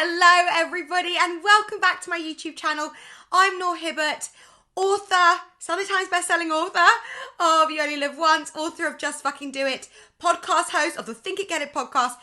Hello everybody and welcome back to my YouTube channel. I'm Noor, author, Sunday Times bestselling author of You Only Live Once, author of Just Fucking Do It, podcast host of the Think It Get It podcast,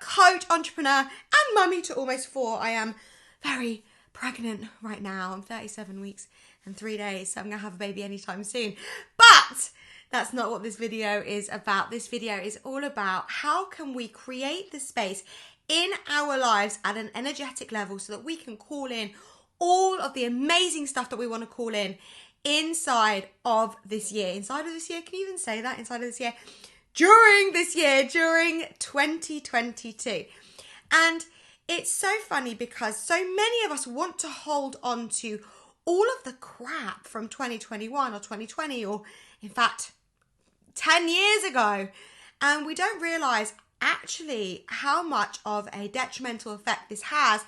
coach, entrepreneur and mummy to almost 4. I am very pregnant right now. I'm 37 weeks and 3 days, so I'm going to have a baby anytime soon. But that's not what this video is about. This video is all about how can we create the space in our lives at an energetic level so that we can call in all of the amazing stuff that we want to call in inside of this year. Inside of this year, can you even say that? Inside of this year? During this year, during 2022. And it's so funny because so many of us want to hold on to all of the crap from 2021 or 2020 or in fact 10 years ago, and we don't realize actually how much of a detrimental effect this has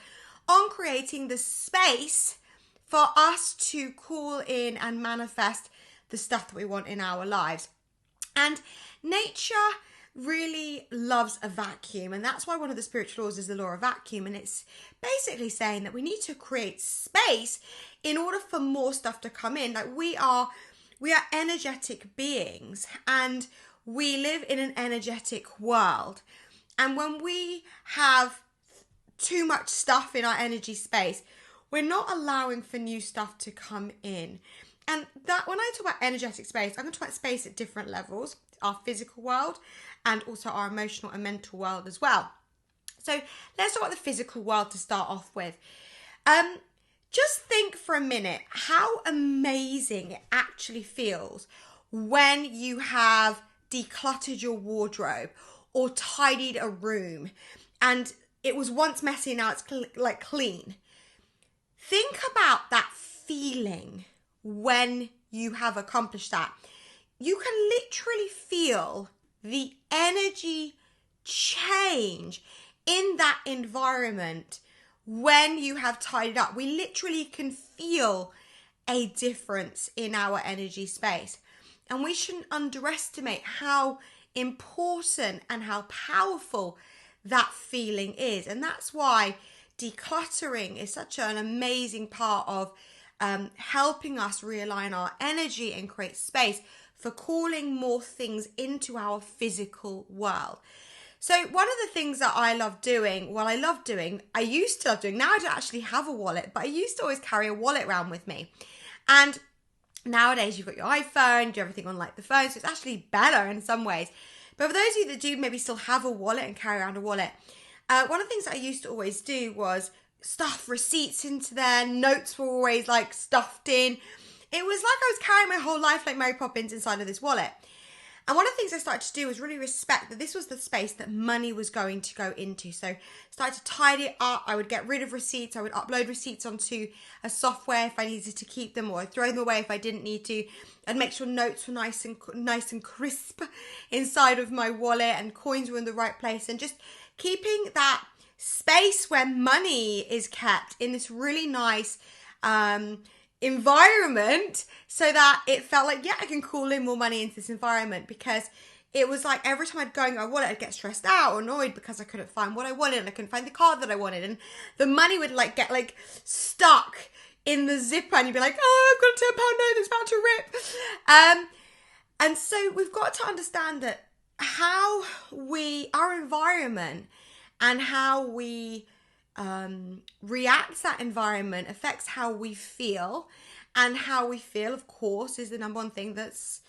on creating the space for us to call in and manifest the stuff that we want in our lives. And nature really loves a vacuum, and that's why one of the spiritual laws is the law of vacuum, and it's basically saying that we need to create space in order for more stuff to come in. Like we are energetic beings and we live in an energetic world. And when we have too much stuff in our energy space, we're not allowing for new stuff to come in. And that when I talk about energetic space, I'm going to talk about space at different levels, our physical world and also our emotional and mental world as well. So let's talk about the physical world to start off with. Just think for a minute how amazing it actually feels when you have decluttered your wardrobe or tidied a room and it was once messy, now it's clean. Think about that feeling when you have accomplished that. You can literally feel the energy change in that environment when you have tidied up. We literally can feel a difference in our energy space. And we shouldn't underestimate how important and how powerful that feeling is. And that's why decluttering is such an amazing part of helping us realign our energy and create space for calling more things into our physical world. So one of the things that I used to love doing, now I don't actually have a wallet, but I used to always carry a wallet around with me. And nowadays you've got your iPhone, do everything on like the phone, so it's actually better in some ways. But for those of you that do maybe still have a wallet and carry around a wallet, one of the things that I used to always do was stuff receipts into there, notes were always like stuffed in. It was like I was carrying my whole life like Mary Poppins inside of this wallet. And one of the things I started to do was really respect that this was the space that money was going to go into. So I started to tidy it up. I would get rid of receipts. I would upload receipts onto a software if I needed to keep them, or I'd throw them away if I didn't need to. I'd make sure notes were nice and crisp inside of my wallet and coins were in the right place, and just keeping that space where money is kept in this really nice environment, so that it felt like, yeah, I can call in more money into this environment. Because it was like every time I'd go in my wallet, I'd get stressed out or annoyed because I couldn't find what I wanted and I couldn't find the card that I wanted, and the money would like get like stuck in the zipper and you'd be like, oh, I've got a £10 note that's about to rip. And so we've got to understand that our environment and how we react to that environment affects how we feel, and how we feel, of course, is the number one thing that's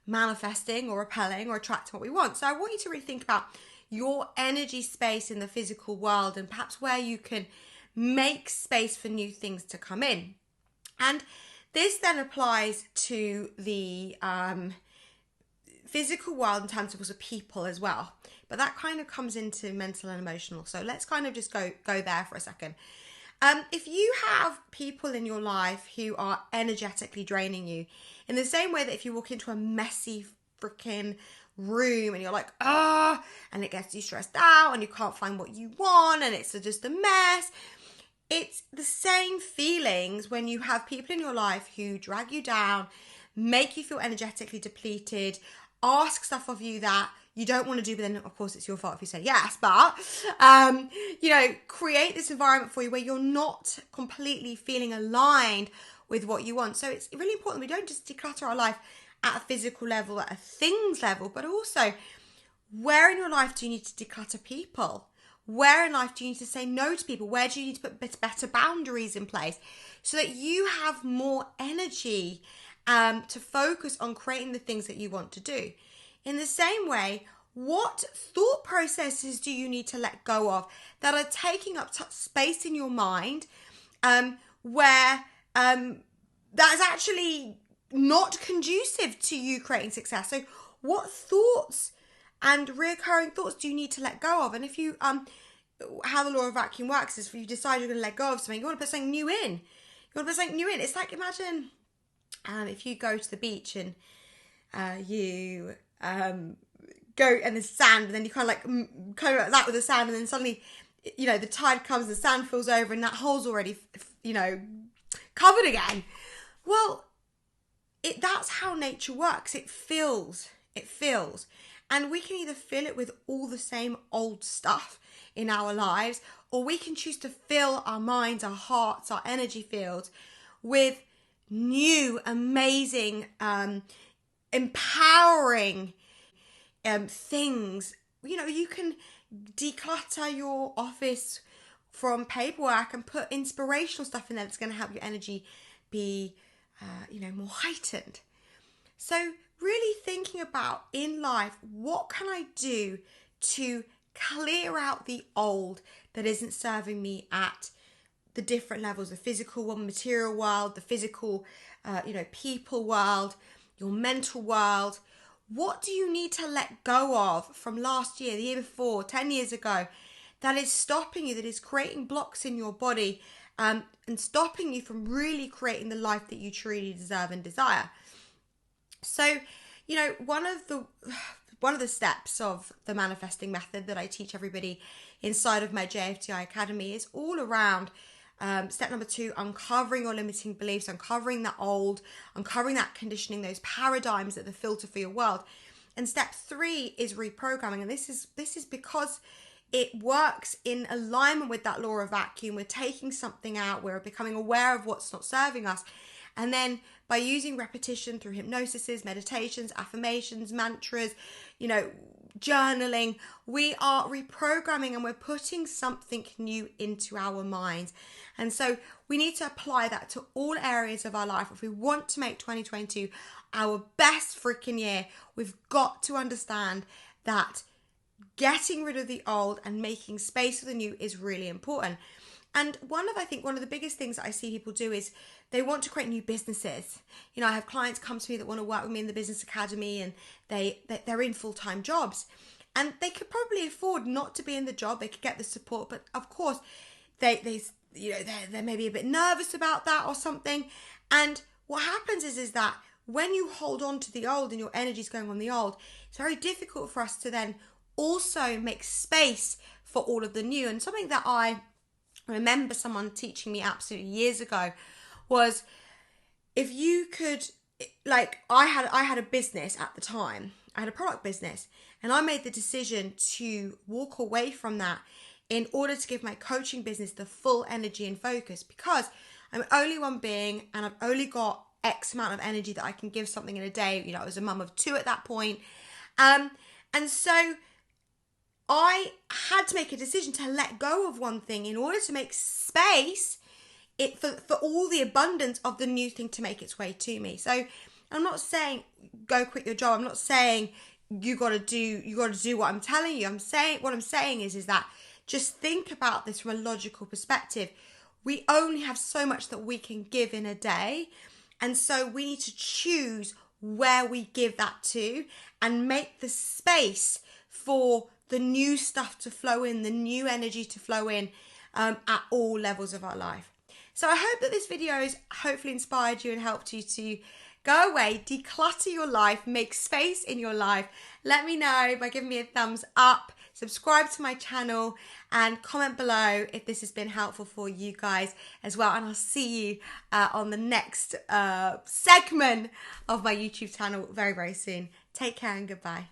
manifesting or repelling or attracting what we want. So I want you to really think about your energy space in the physical world and perhaps where you can make space for new things to come in. And this then applies to the physical world in terms of also people as well. But that kind of comes into mental and emotional. So let's kind of just go there for a second. If you have people in your life who are energetically draining you, in the same way that if you walk into a messy freaking room and you're like, and it gets you stressed out and you can't find what you want and it's just a mess. It's the same feelings when you have people in your life who drag you down, make you feel energetically depleted, ask stuff of you that you don't want to do, but then of course it's your fault if you say yes. But, create this environment for you where you're not completely feeling aligned with what you want. So it's really important we don't just declutter our life at a physical level, at a things level, but also where in your life do you need to declutter people? Where in life do you need to say no to people? Where do you need to put better boundaries in place so that you have more energy to focus on creating the things that you want to do? In the same way, what thought processes do you need to let go of that are taking up space in your mind where that is actually not conducive to you creating success? So what thoughts and reoccurring thoughts do you need to let go of? And if you, how the law of vacuum works is if you decide you're going to let go of something, you want to put something new in. It's like, imagine if you go to the beach and you go and there's sand, and then you kind of like that with the sand, and then suddenly, the tide comes, the sand fills over, and that hole's already, covered again. Well, that's how nature works. It fills. And we can either fill it with all the same old stuff in our lives, or we can choose to fill our minds, our hearts, our energy fields with new, amazing, empowering things. You can declutter your office from paperwork and put inspirational stuff in there that's going to help your energy be, more heightened. So really thinking about in life, what can I do to clear out the old that isn't serving me at the different levels, the physical world, material world, the physical, people world, your mental world. What do you need to let go of from last year, the year before, 10 years ago, that is stopping you, that is creating blocks in your body and stopping you from really creating the life that you truly deserve and desire? So, one of the steps of the manifesting method that I teach everybody inside of my JFTI Academy is all around step number 2, uncovering your limiting beliefs, uncovering that old, uncovering that conditioning, those paradigms that are the filter for your world. And step 3 is reprogramming. And this is because it works in alignment with that law of vacuum. We're taking something out, we're becoming aware of what's not serving us. And then by using repetition through hypnosis, meditations, affirmations, mantras, journaling, we are reprogramming and we're putting something new into our minds. And so we need to apply that to all areas of our life. If we want to make 2022 our best freaking year, we've got to understand that getting rid of the old and making space for the new is really important. And one of the biggest things that I see people do is they want to create new businesses. I have clients come to me that want to work with me in the business academy, and they're in full-time jobs, and they could probably afford not to be in the job. They could get the support, but of course they're maybe a bit nervous about that or something. And what happens is that when you hold on to the old and your energy's going on the old, it's very difficult for us to then also make space for all of the new. And something that I remember someone teaching me absolutely years ago was, if you could, I had a business at the time. I had a product business, and I made the decision to walk away from that in order to give my coaching business the full energy and focus, because I'm only one being and I've only got X amount of energy that I can give something in a day. I was a mum of 2 at that point. And so I had to make a decision to let go of one thing in order to make space for all the abundance of the new thing to make its way to me. So I'm not saying go quit your job. I'm not saying you got to do what I'm telling you. What I'm saying is that just think about this from a logical perspective. We only have so much that we can give in a day. And so we need to choose where we give that to and make the space for the new stuff to flow in, the new energy to flow in at all levels of our life. So I hope that this video has hopefully inspired you and helped you to go away, declutter your life, make space in your life. Let me know by giving me a thumbs up, subscribe to my channel, and comment below if this has been helpful for you guys as well. And I'll see you on the next segment of my YouTube channel very, very soon. Take care and goodbye.